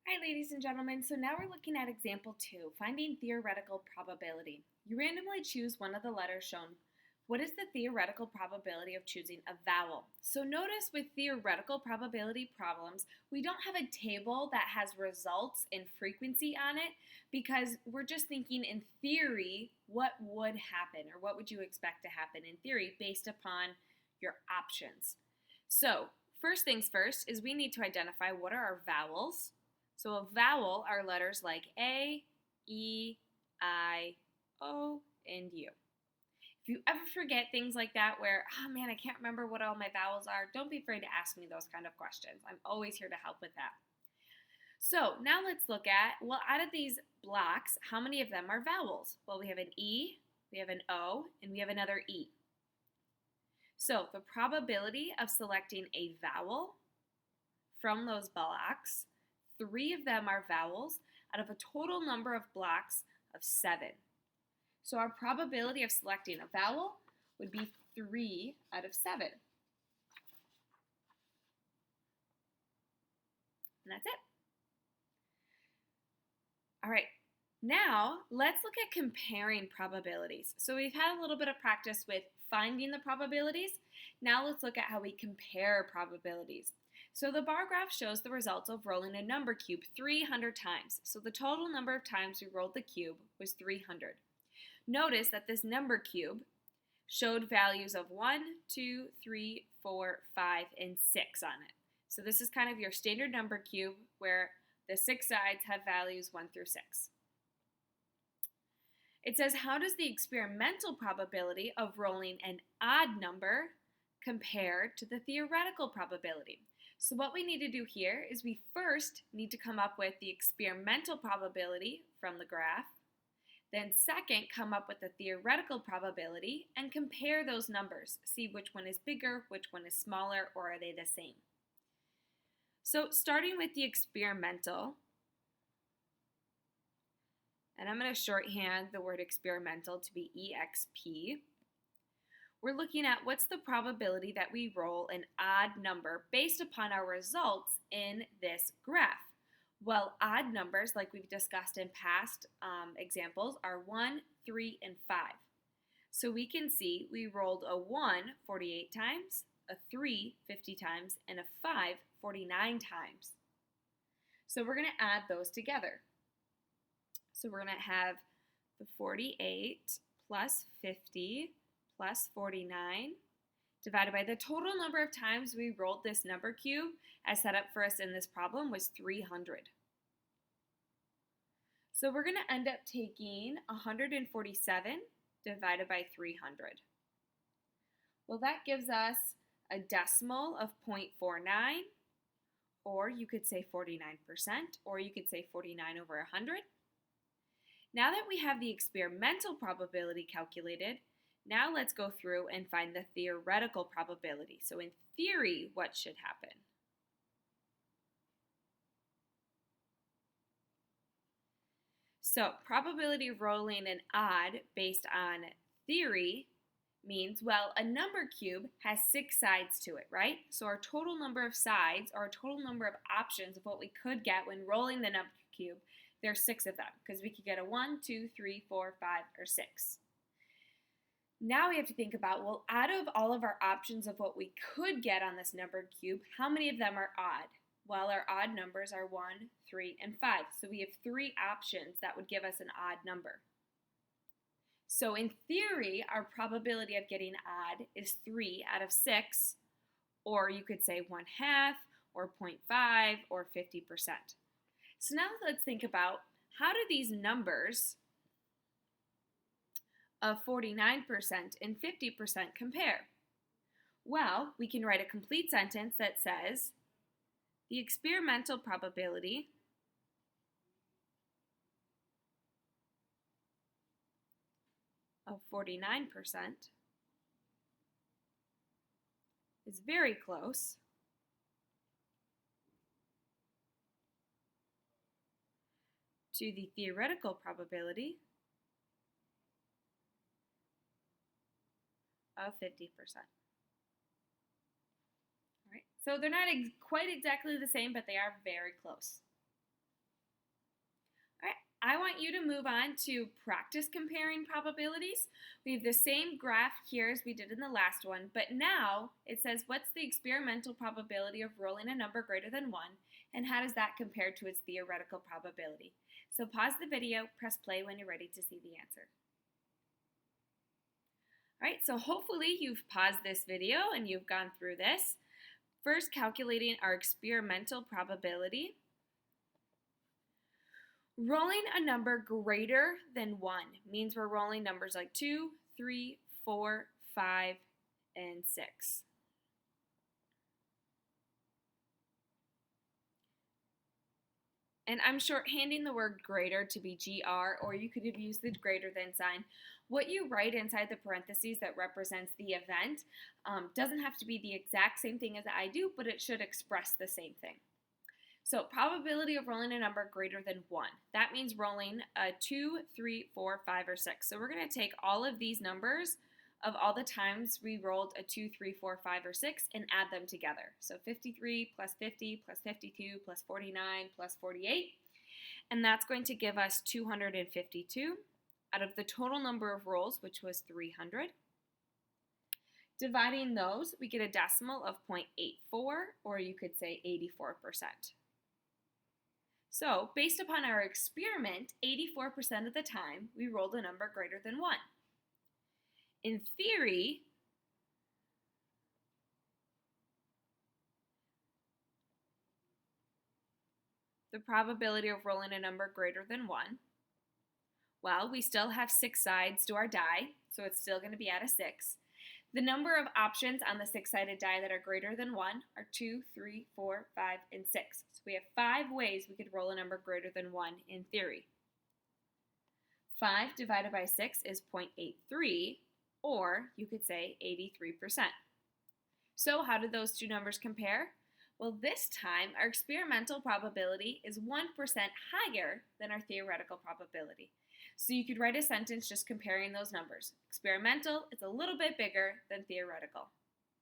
Hi, ladies and gentlemen. So now we're looking at example 2, finding theoretical probability. You randomly choose one of the letters shown. What is the theoretical probability of choosing a vowel? So notice with theoretical probability problems, we don't have a table that has results and frequency on it because we're just thinking in theory, what would happen or what would you expect to happen in theory based upon your options. So first things first is we need to identify what are our vowels. So a vowel are letters like A, E, I, O, and U. If you ever forget things like that where, oh man, I can't remember what all my vowels are, don't be afraid to ask me those kind of questions. I'm always here to help with that. So now let's look at, well, out of these blocks, how many of them are vowels? Well, we have an E, we have an O, and we have another E. So the probability of selecting a vowel from those blocks, 3 of them are vowels out of a total number of blocks of 7. So our probability of selecting a vowel would be 3 out of 7. And that's it. All right, now let's look at comparing probabilities. So we've had a little bit of practice with finding the probabilities. Now let's look at how we compare probabilities. So the bar graph shows the results of rolling a number cube 300 times. So the total number of times we rolled the cube was 300. Notice that this number cube showed values of 1, 2, 3, 4, 5, and 6 on it. So this is kind of your standard number cube where the 6 sides have values 1 through 6. It says, how does the experimental probability of rolling an odd number compare to the theoretical probability? So what we need to do here is we first need to come up with the experimental probability from the graph. Then second, come up with the theoretical probability and compare those numbers. See which one is bigger, which one is smaller, or are they the same? So starting with the experimental, and I'm going to shorthand the word experimental to be EXP. We're looking at what's the probability that we roll an odd number based upon our results in this graph. Well, odd numbers, like we've discussed in past examples, are 1, 3, and 5. So we can see we rolled a 1 48 times, a 3 50 times, and a 5 49 times. So we're going to add those together. So we're going to have the 48 plus 50 plus 49 divided by the total number of times we rolled this number cube as set up for us in this problem was 300. So we're going to end up taking 147 divided by 300. Well, that gives us a decimal of 0.49, or you could say 49%, or you could say 49 over 100. Now that we have the experimental probability calculated, now let's go through and find the theoretical probability. So in theory, what should happen? So probability of rolling an odd based on theory means, well, a number cube has 6 sides to it, right? So our total number of sides, or our total number of options of what we could get when rolling the number cube, there's 6 of them, because we could get a 1, 2, 3, 4, 5, or 6. Now we have to think about, well, out of all of our options of what we could get on this number cube, how many of them are odd? Well, our odd numbers are 1, 3, and 5. So we have 3 options that would give us an odd number. So in theory, our probability of getting odd is 3 out of 6, or you could say 1/2, or 0.5, or 50%. So now let's think about, how do these numbers of 49% and 50% compare? Well, we can write a complete sentence that says the experimental probability of 49% is very close to the theoretical probability of 50%. All right, so they're not quite exactly the same, but they are very close. I want you to move on to practice comparing probabilities. We have the same graph here as we did in the last one, but now it says what's the experimental probability of rolling a number greater than 1, and how does that compare to its theoretical probability? So pause the video, press play when you're ready to see the answer. All right, so hopefully you've paused this video and you've gone through this. First, calculating our experimental probability. Rolling a number greater than 1 means we're rolling numbers like 2, 3, 4, 5, and 6. And I'm shorthanding the word greater to be GR, or you could have used the greater than sign. What you write inside the parentheses that represents the event doesn't have to be the exact same thing as I do, but it should express the same thing. So probability of rolling a number greater than 1. That means rolling a 2, 3, 4, 5, or 6. So we're going to take all of these numbers of all the times we rolled a 2, 3, 4, 5, or 6 and add them together. So 53 plus 50 plus 52 plus 49 plus 48. And that's going to give us 252 out of the total number of rolls, which was 300. Dividing those, we get a decimal of 0.84, or you could say 84%. So, based upon our experiment, 84% of the time, we rolled a number greater than 1. In theory, the probability of rolling a number greater than 1, well, we still have 6 sides to our die, so it's still going to be at a 6. The number of options on the 6-sided die that are greater than 1 are 2, 3, 4, 5, and 6. So we have 5 ways we could roll a number greater than 1 in theory. 5 divided by 6 is 0.83, or you could say 83%. So how did those two numbers compare? Well, this time our experimental probability is 1% higher than our theoretical probability. So you could write a sentence just comparing those numbers. Experimental is a little bit bigger than theoretical.